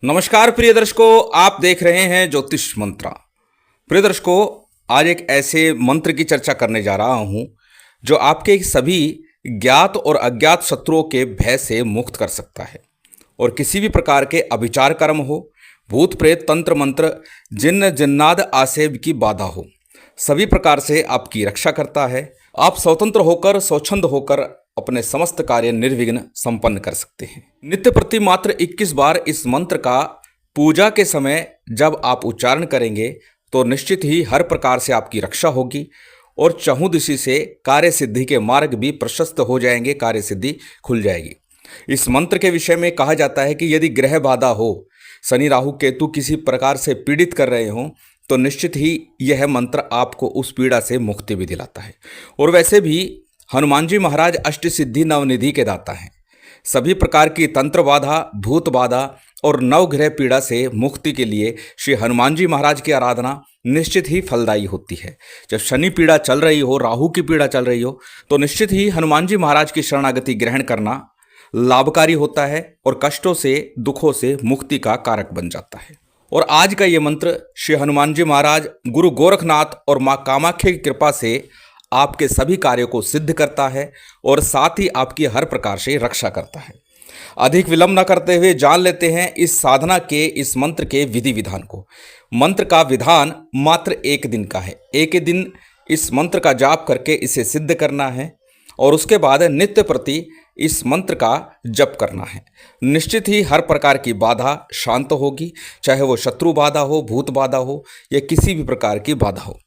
नमस्कार प्रिय दर्शकों, आप देख रहे हैं ज्योतिष मंत्रा। प्रिय दर्शकों, आज एक ऐसे मंत्र की चर्चा करने जा रहा हूं जो आपके सभी ज्ञात और अज्ञात शत्रुओं के भय से मुक्त कर सकता है और किसी भी प्रकार के अभिचार कर्म हो, भूत प्रेत तंत्र मंत्र, जिन्न जिन्नाद आसेब की बाधा हो, सभी प्रकार से आपकी रक्षा करता है। आप स्वतंत्र होकर, स्वच्छंद होकर अपने समस्त कार्य निर्विघ्न संपन्न कर सकते हैं। नित्य प्रति मात्र 21 बार इस मंत्र का पूजा के समय जब आप उच्चारण करेंगे तो निश्चित ही हर प्रकार से आपकी रक्षा होगी और चहुदिशा से कार्य सिद्धि के मार्ग भी प्रशस्त हो जाएंगे, कार्य सिद्धि खुल जाएगी। इस मंत्र के विषय में कहा जाता है कि यदि ग्रह बाधा हो, शनि राहु केतु किसी प्रकार से पीड़ित कर रहे हों, तो निश्चित ही यह मंत्र आपको उस पीड़ा से मुक्ति भी दिलाता है। और वैसे भी हनुमान जी महाराज अष्ट सिद्धि नवनिधि के दाता हैं। सभी प्रकार की तंत्र बाधा, भूत बाधा और नवग्रह पीड़ा से मुक्ति के लिए श्री हनुमान जी महाराज की आराधना निश्चित ही फलदायी होती है। जब शनि पीड़ा चल रही हो, राहु की पीड़ा चल रही हो, तो निश्चित ही हनुमान जी महाराज की शरणागति ग्रहण करना लाभकारी होता है और कष्टों से, दुखों से मुक्ति का कारक बन जाता है। और आज का ये मंत्र श्री हनुमान जी महाराज, गुरु गोरखनाथ और माँ कामाख्या की कृपा से आपके सभी कार्यों को सिद्ध करता है और साथ ही आपकी हर प्रकार से रक्षा करता है। अधिक विलंब न करते हुए जान लेते हैं इस साधना के, इस मंत्र के विधि विधान को। मंत्र का विधान मात्र एक दिन का है। एक दिन इस मंत्र का जाप करके इसे सिद्ध करना है और उसके बाद नित्य प्रति इस मंत्र का जप करना है। निश्चित ही हर प्रकार की बाधा शांत होगी, चाहे वो शत्रु बाधा हो, भूत बाधा हो या किसी भी प्रकार की बाधा हो,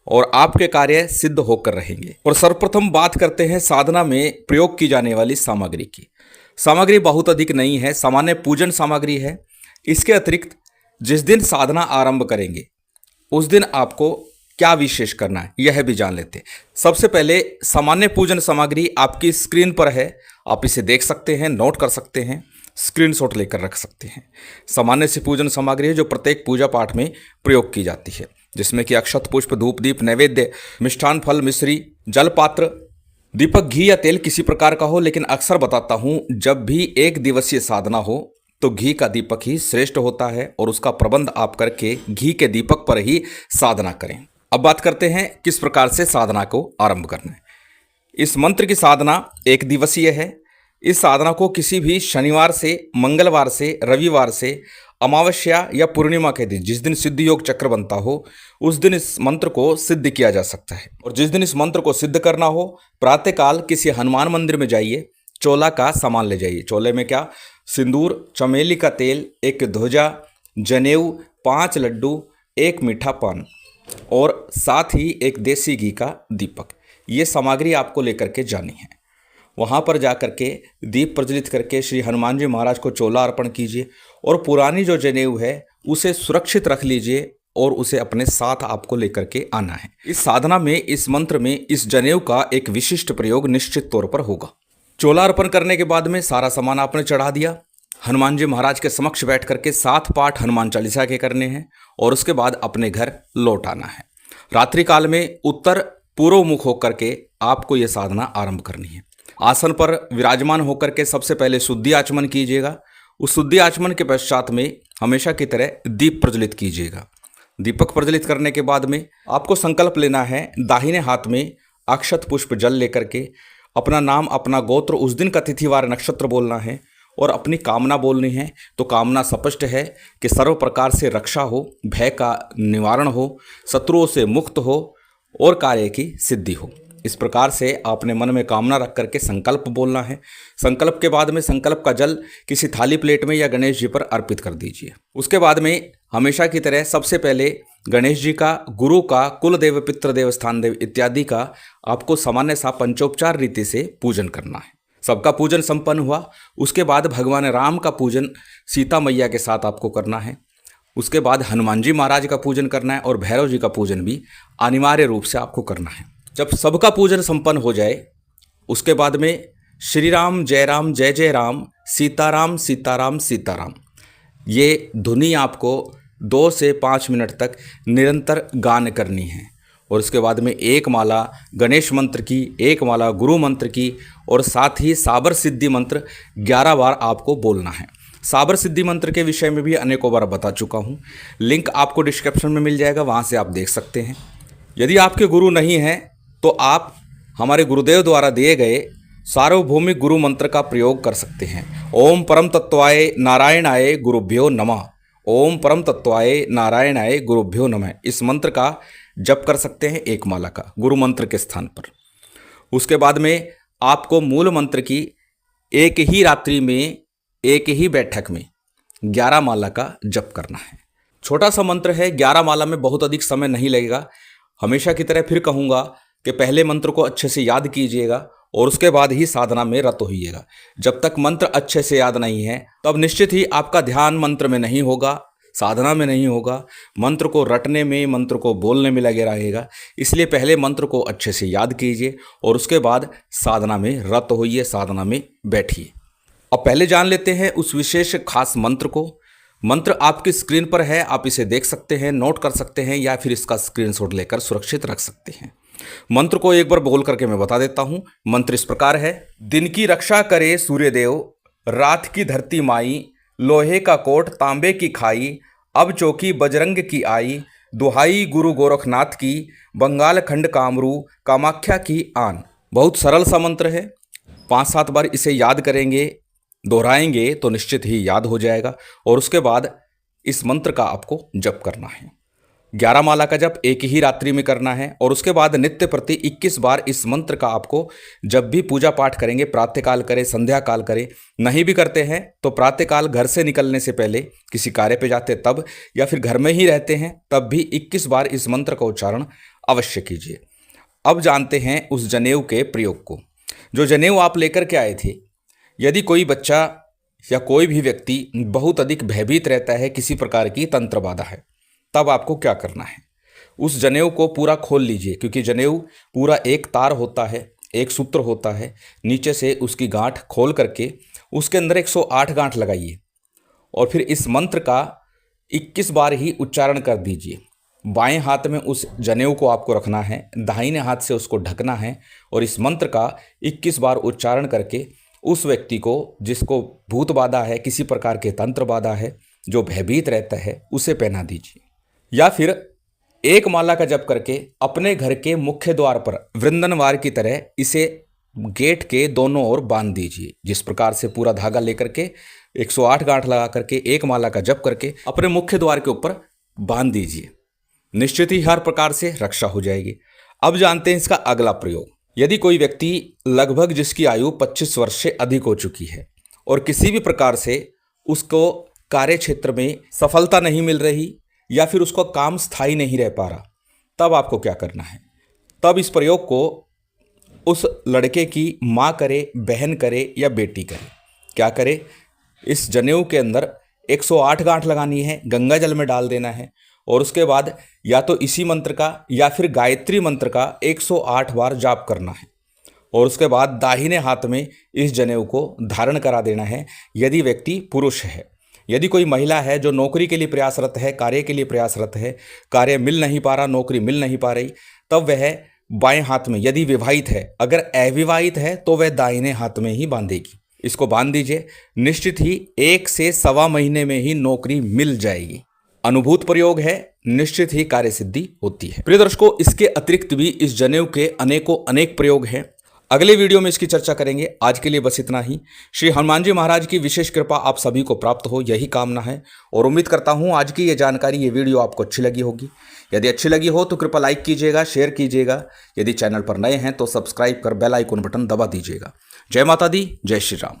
और आपके कार्य सिद्ध होकर रहेंगे। और सर्वप्रथम बात करते हैं साधना में प्रयोग की जाने वाली सामग्री की। सामग्री बहुत अधिक नहीं है, सामान्य पूजन सामग्री है। इसके अतिरिक्त जिस दिन साधना आरंभ करेंगे उस दिन आपको क्या विशेष करना है यह भी जान लेते हैं। सबसे पहले सामान्य पूजन सामग्री आपकी स्क्रीन पर है, आप इसे देख सकते हैं, नोट कर सकते हैं, स्क्रीनशॉट लेकर रख सकते हैं। सामान्य सी पूजन सामग्री है जो प्रत्येक पूजा पाठ में प्रयोग की जाती है, जिसमें कि अक्षत, पुष्प, धूप, दीप, नैवेद्य, मिष्ठान, फल, मिश्री, जल पात्र, दीपक, घी या तेल किसी प्रकार का हो। लेकिन अक्सर बताता हूं, जब भी एक दिवसीय साधना हो तो घी का दीपक ही श्रेष्ठ होता है और उसका प्रबंध आप करके घी के दीपक पर ही साधना करें। अब बात करते हैं किस प्रकार से साधना को आरंभ करना है। इस मंत्र की साधना एक दिवसीय है। इस साधना को किसी भी शनिवार से, मंगलवार से, रविवार से, अमावस्या या पूर्णिमा के दिन, जिस दिन सिद्धि योग चक्र बनता हो, उस दिन इस मंत्र को सिद्ध किया जा सकता है। और जिस दिन इस मंत्र को सिद्ध करना हो, प्रातःकाल किसी हनुमान मंदिर में जाइए, चोला का सामान ले जाइए। चोले में क्या? सिंदूर, चमेली का तेल, एक ध्वजा, जनेऊ, 5 लड्डू, एक मीठा पान और साथ ही एक देसी घी का दीपक, ये सामग्री आपको लेकर के जानी है। वहाँ पर जा कर के दीप प्रज्वलित करके श्री हनुमान जी महाराज को चोला अर्पण कीजिए और पुरानी जो जनेऊ है उसे सुरक्षित रख लीजिए और उसे अपने साथ आपको लेकर के आना है। इस साधना में, इस मंत्र में इस जनेऊ का एक विशिष्ट प्रयोग निश्चित तौर पर होगा। चोला अर्पण करने के बाद में सारा सामान आपने चढ़ा दिया। हनुमान जी महाराज के समक्ष बैठ करके 7 पाठ हनुमान चालीसा के करने हैं और उसके बाद अपने घर लौट आना है। रात्रि काल में उत्तर पूर्व मुख होकर के आपको यह साधना आरंभ करनी है। आसन पर विराजमान होकर के सबसे पहले शुद्धि आचमन कीजिएगा। उस शुद्धि आचमन के पश्चात में हमेशा की तरह दीप प्रज्वलित कीजिएगा। दीपक प्रज्वलित करने के बाद में आपको संकल्प लेना है, दाहिने हाथ में अक्षत पुष्प जल लेकर के अपना नाम, अपना गोत्र, उस दिन का तिथिवार नक्षत्र बोलना है और अपनी कामना बोलनी है। तो कामना स्पष्ट है कि सर्व प्रकार से रक्षा हो, भय का निवारण हो, शत्रुओं से मुक्त हो और कार्य की सिद्धि हो। इस प्रकार से आपने मन में कामना रख करके संकल्प बोलना है। संकल्प के बाद में संकल्प का जल किसी थाली प्लेट में या गणेश जी पर अर्पित कर दीजिए। उसके बाद में हमेशा की तरह सबसे पहले गणेश जी का, गुरु का, कुल देव, पितृदेव, स्थान देव इत्यादि का आपको सामान्य सा पंचोपचार रीति से पूजन करना है। सबका पूजन संपन्न हुआ। उसके बाद भगवान राम का पूजन सीता मैया के साथ आपको करना है। उसके बाद हनुमान जी महाराज का पूजन करना है और भैरव जी का पूजन भी अनिवार्य रूप से आपको करना है। जब सबका पूजन संपन्न हो जाए उसके बाद में श्री राम जय जय राम, सीताराम सीताराम सीताराम, ये धुनी आपको 2 से 5 मिनट तक निरंतर गान करनी है। और उसके बाद में एक माला गणेश मंत्र की, एक माला गुरु मंत्र की और साथ ही साबर सिद्धि मंत्र 11 बार आपको बोलना है। साबर सिद्धि मंत्र के विषय में भी अनेकों बार बता चुका हूँ। लिंक आपको डिस्क्रिप्शन में मिल जाएगा, वहाँ से आप देख सकते हैं। यदि आपके गुरु नहीं हैं तो आप हमारे गुरुदेव द्वारा दिए गए सार्वभौमिक गुरु मंत्र का प्रयोग कर सकते हैं। ओम परम तत्वाय नारायणाय गुरुभ्यो नमः। ओम परम तत्वाय नारायणाय गुरुभ्यो नमः। इस मंत्र का जप कर सकते हैं एक माला का गुरु मंत्र के स्थान पर। उसके बाद में आपको मूल मंत्र की एक ही रात्रि में एक ही बैठक में 11 माला का जप करना है। छोटा सा मंत्र है, 11 माला में बहुत अधिक समय नहीं लगेगा। हमेशा की तरह फिर कहूँगा कि पहले मंत्र को अच्छे से याद कीजिएगा और उसके बाद ही साधना में रत होइएगा। जब तक मंत्र अच्छे से याद नहीं है तब निश्चित ही आपका ध्यान मंत्र में नहीं होगा, साधना में नहीं होगा, मंत्र को रटने में, मंत्र को बोलने में लगे रहेगा। इसलिए पहले मंत्र को अच्छे से याद कीजिए और उसके बाद साधना में रत होइए, साधना में बैठिए। अब पहले जान लेते हैं उस विशेष खास मंत्र को। मंत्र आपकी स्क्रीन पर है, आप इसे देख सकते हैं, नोट कर सकते हैं या फिर इसका स्क्रीनशॉट लेकर सुरक्षित रख सकते हैं। मंत्र को एक बार बोल करके मैं बता देता हूं। मंत्र इस प्रकार है। दिन की रक्षा करे सूर्यदेव, रात की धरती माई, लोहे का कोट तांबे की खाई, अब चौकी बजरंग की आई, दुहाई गुरु गोरखनाथ की, बंगाल खंड कामरू कामाख्या की आन। बहुत सरल सा मंत्र है। 5-7 बार इसे याद करेंगे, दोहराएंगे तो निश्चित ही याद हो जाएगा। और उसके बाद इस मंत्र का आपको जप करना है। 11 माला का जप एक ही रात्रि में करना है और उसके बाद नित्य प्रति 21 बार इस मंत्र का आपको जब भी पूजा पाठ करेंगे, प्रातःकाल करें, संध्या काल करें, नहीं भी करते हैं तो प्रातःकाल घर से निकलने से पहले किसी कार्य पे जाते तब, या फिर घर में ही रहते हैं तब भी 21 बार इस मंत्र का उच्चारण अवश्य कीजिए। अब जानते हैं उस जनेऊ के प्रयोग को। जो जनेऊ आप लेकर के आए थे, यदि कोई बच्चा या कोई भी व्यक्ति बहुत अधिक भयभीत रहता है, किसी प्रकार की तंत्र बाधा है, तब आपको क्या करना है, उस जनेऊ को पूरा खोल लीजिए। क्योंकि जनेऊ पूरा एक तार होता है, एक सूत्र होता है, नीचे से उसकी गांठ खोल करके उसके अंदर 108 गांठ लगाइए और फिर इस मंत्र का 21 बार ही उच्चारण कर दीजिए। बाएं हाथ में उस जनेऊ को आपको रखना है, दाहिने हाथ से उसको ढकना है और इस मंत्र का 21 बार उच्चारण करके उस व्यक्ति को जिसको भूत बाधा है, किसी प्रकार के तंत्र बाधा है, जो भयभीत रहता है, उसे पहना दीजिए। या फिर एक माला का जप करके अपने घर के मुख्य द्वार पर वृंदनवार की तरह इसे गेट के दोनों ओर बांध दीजिए। जिस प्रकार से पूरा धागा लेकर के 108 गांठ लगा करके एक माला का जप करके अपने मुख्य द्वार के ऊपर बांध दीजिए। निश्चित ही हर प्रकार से रक्षा हो जाएगी। अब जानते हैं इसका अगला प्रयोग। यदि कोई व्यक्ति लगभग जिसकी आयु 25 वर्ष से अधिक हो चुकी है और किसी भी प्रकार से उसको कार्य क्षेत्र में सफलता नहीं मिल रही या फिर उसका काम स्थायी नहीं रह पा रहा, तब आपको क्या करना है। तब इस प्रयोग को उस लड़के की माँ करे, बहन करे या बेटी करे, क्या करे, इस जनेऊ के अंदर 108 गांठ लगानी है, गंगा जल में डाल देना है और उसके बाद या तो इसी मंत्र का या फिर गायत्री मंत्र का 108 बार जाप करना है और उसके बाद दाहिने हाथ में इस जनेऊ को धारण करा देना है। यदि व्यक्ति पुरुष है, यदि कोई महिला है जो नौकरी के लिए प्रयासरत है, कार्य के लिए प्रयासरत है, कार्य मिल नहीं पा रहा, नौकरी मिल नहीं पा रही, तब वह बाएं हाथ में, यदि विवाहित है, अगर अविवाहित है तो वह दाहिने हाथ में ही बांधेगी। इसको बांध दीजिए, निश्चित ही 1 से सवा महीने में ही नौकरी मिल जाएगी। अनुभूत प्रयोग है, निश्चित ही कार्य सिद्धि होती है। प्रिय दर्शकों, इसके अतिरिक्त भी इस जनेऊ के अनेक प्रयोग हैं। अगले वीडियो में इसकी चर्चा करेंगे। आज के लिए बस इतना ही। श्री हनुमान जी महाराज की विशेष कृपा आप सभी को प्राप्त हो, यही कामना है और उम्मीद करता हूं आज की ये जानकारी, ये वीडियो आपको अच्छी लगी होगी। यदि अच्छी लगी हो तो कृपया लाइक कीजिएगा, शेयर कीजिएगा। यदि चैनल पर नए हैं तो सब्सक्राइब कर बेल आइकन बटन दबा दीजिएगा। जय माता दी, जय श्री राम।